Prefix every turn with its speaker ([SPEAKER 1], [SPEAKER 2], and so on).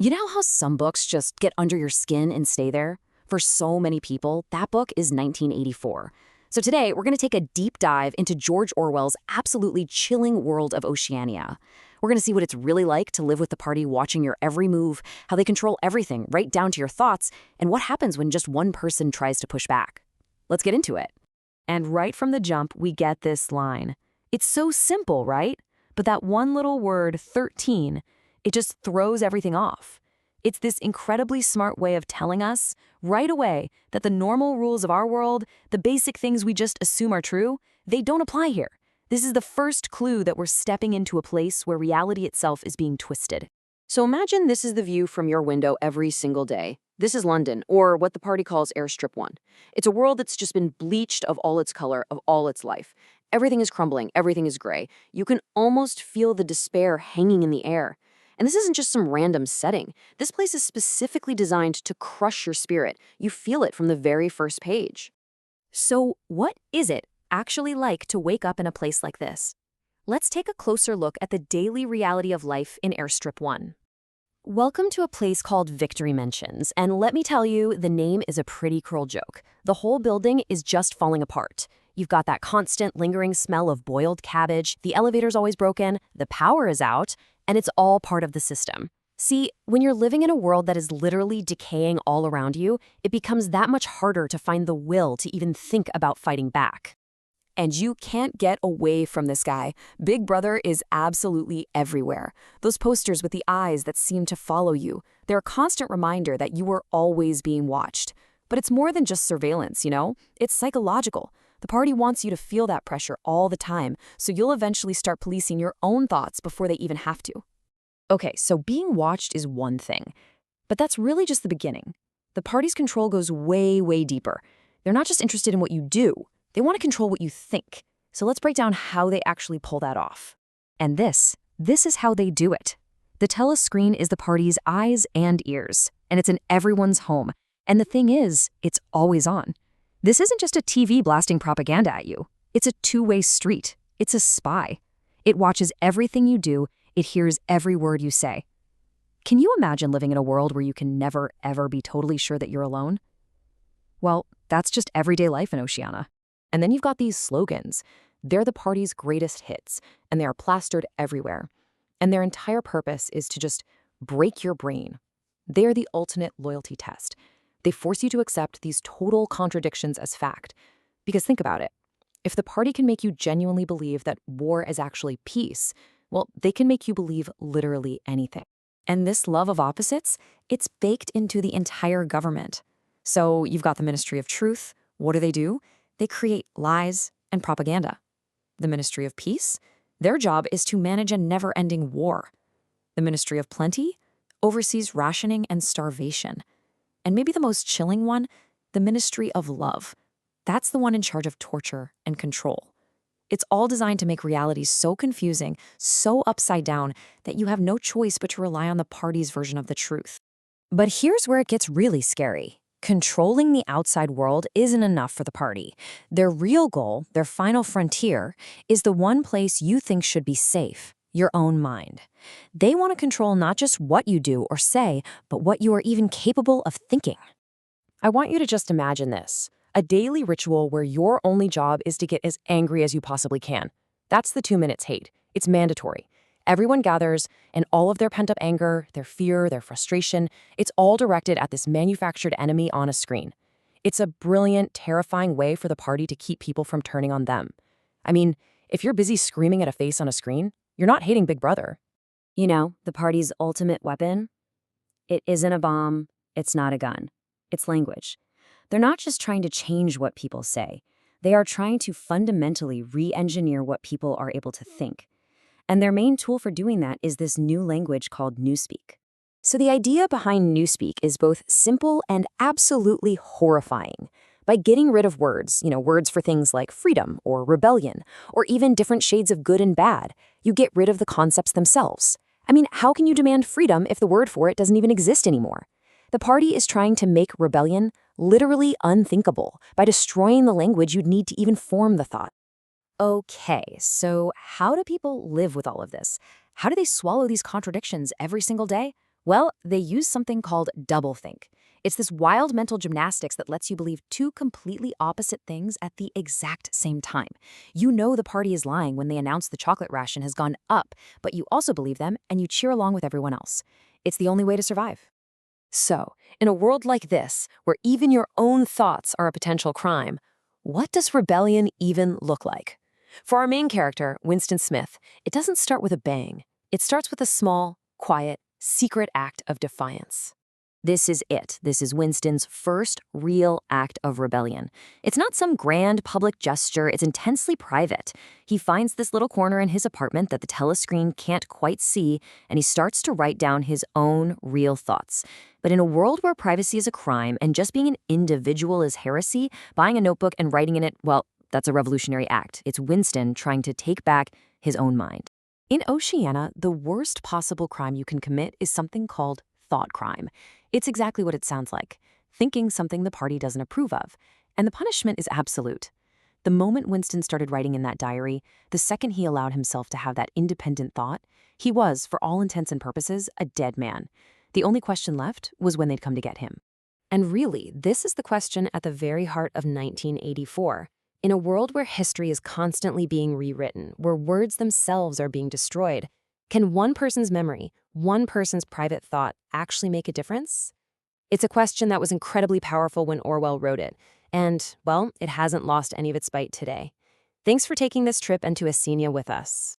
[SPEAKER 1] You know how some books just get under your skin and stay there? For so many people, that book is 1984. So today, we're going to take a deep dive into George Orwell's absolutely chilling world of Oceania. We're going to see what it's really like to live with the party watching your every move, how they control everything, right down to your thoughts, and what happens when just one person tries to push back. Let's get into it. And right from the jump, we get this line. It's so simple, right? But that one little word, 13, it just throws everything off. It's this incredibly smart way of telling us, right away, that the normal rules of our world, the basic things we just assume are true, they don't apply here. This is the first clue that we're stepping into a place where reality itself is being twisted. So imagine this is the view from your window every single day. This is London, or what the party calls Airstrip 1. It's a world that's just been bleached of all its color, of all its life. Everything is crumbling, everything is gray. You can almost feel the despair hanging in the air. And this isn't just some random setting. This place is specifically designed to crush your spirit. You feel it from the very first page. So what is it actually like to wake up in a place like this? Let's take a closer look at the daily reality of life in Airstrip 1. Welcome to a place called Victory Mansions, and let me tell you, the name is a pretty cruel joke. The whole building is just falling apart. You've got that constant lingering smell of boiled cabbage, the elevator's always broken, the power is out, and it's all part of the system. See, when you're living in a world that is literally decaying all around you, it becomes that much harder to find the will to even think about fighting back. And you can't get away from this guy. Big Brother is absolutely everywhere. Those posters with the eyes that seem to follow you, they're a constant reminder that you are always being watched. But it's more than just surveillance, you know? It's psychological. The party wants you to feel that pressure all the time, so you'll eventually start policing your own thoughts before they even have to. Okay, so being watched is one thing, but that's really just the beginning. The party's control goes way, way deeper. They're not just interested in what you do, they want to control what you think. So let's break down how they actually pull that off. And this is how they do it. The telescreen is the party's eyes and ears, and it's in everyone's home. And the thing is, it's always on. This isn't just a TV blasting propaganda at you. It's a two-way street. It's a spy. It watches everything you do. It hears every word you say. Can you imagine living in a world where you can never, ever be totally sure that you're alone? Well, that's just everyday life in Oceania. And then you've got these slogans. They're the party's greatest hits, and they are plastered everywhere. And their entire purpose is to just break your brain. They're the ultimate loyalty test. They force you to accept these total contradictions as fact. Because think about it. If the party can make you genuinely believe that war is actually peace, well, they can make you believe literally anything. And this love of opposites, it's baked into the entire government. So you've got the Ministry of Truth. What do? They create lies and propaganda. The Ministry of Peace, their job is to manage a never-ending war. The Ministry of Plenty oversees rationing and starvation. And maybe the most chilling one, the Ministry of Love. That's the one in charge of torture and control. It's all designed to make reality so confusing, so upside down, that you have no choice but to rely on the party's version of the truth. But here's where it gets really scary. Controlling the outside world isn't enough for the party. Their real goal, their final frontier, is the one place you think should be safe. Your own mind. They want to control not just what you do or say, but what you are even capable of thinking. I want you to just imagine this. A daily ritual where your only job is to get as angry as you possibly can. That's the 2 minutes hate. It's mandatory. Everyone gathers, and all of their pent-up anger, their fear, their frustration, it's all directed at this manufactured enemy on a screen. It's a brilliant, terrifying way for the party to keep people from turning on them. I mean, if you're busy screaming at a face on a screen, you're not hating Big Brother. You know, the party's ultimate weapon? It isn't a bomb, it's not a gun. It's language. They're not just trying to change what people say. They are trying to fundamentally re-engineer what people are able to think. And their main tool for doing that is this new language called Newspeak. So the idea behind Newspeak is both simple and absolutely horrifying. By getting rid of words, words for things like freedom or rebellion, or even different shades of good and bad, you get rid of the concepts themselves. I mean, how can you demand freedom if the word for it doesn't even exist anymore? The party is trying to make rebellion literally unthinkable by destroying the language you'd need to even form the thought. Okay, so how do people live with all of this? How do they swallow these contradictions every single day? Well, they use something called doublethink. It's this wild mental gymnastics that lets you believe two completely opposite things at the exact same time. You know the party is lying when they announce the chocolate ration has gone up, but you also believe them and you cheer along with everyone else. It's the only way to survive.
[SPEAKER 2] So, in a world like this, where even your own thoughts are a potential crime, what does rebellion even look like? For our main character, Winston Smith, it doesn't start with a bang. It starts with a small, quiet, secret act of defiance.
[SPEAKER 1] This is it. This is Winston's first real act of rebellion. It's not some grand public gesture, it's intensely private. He finds this little corner in his apartment that the telescreen can't quite see, and he starts to write down his own real thoughts. But in a world where privacy is a crime and just being an individual is heresy, buying a notebook and writing in it, well, that's a revolutionary act. It's Winston trying to take back his own mind. In Oceania, the worst possible crime you can commit is something called thought crime. It's exactly what it sounds like, thinking something the party doesn't approve of. And the punishment is absolute. The moment Winston started writing in that diary, the second he allowed himself to have that independent thought, he was, for all intents and purposes, a dead man. The only question left was when they'd come to get him. And really, this is the question at the very heart of 1984. In a world where history is constantly being rewritten, where words themselves are being destroyed, can one person's memory, one person's private thought actually make a difference? It's a question that was incredibly powerful when Orwell wrote it, and, well, it hasn't lost any of its bite today. Thanks for taking this trip into Oceania with us.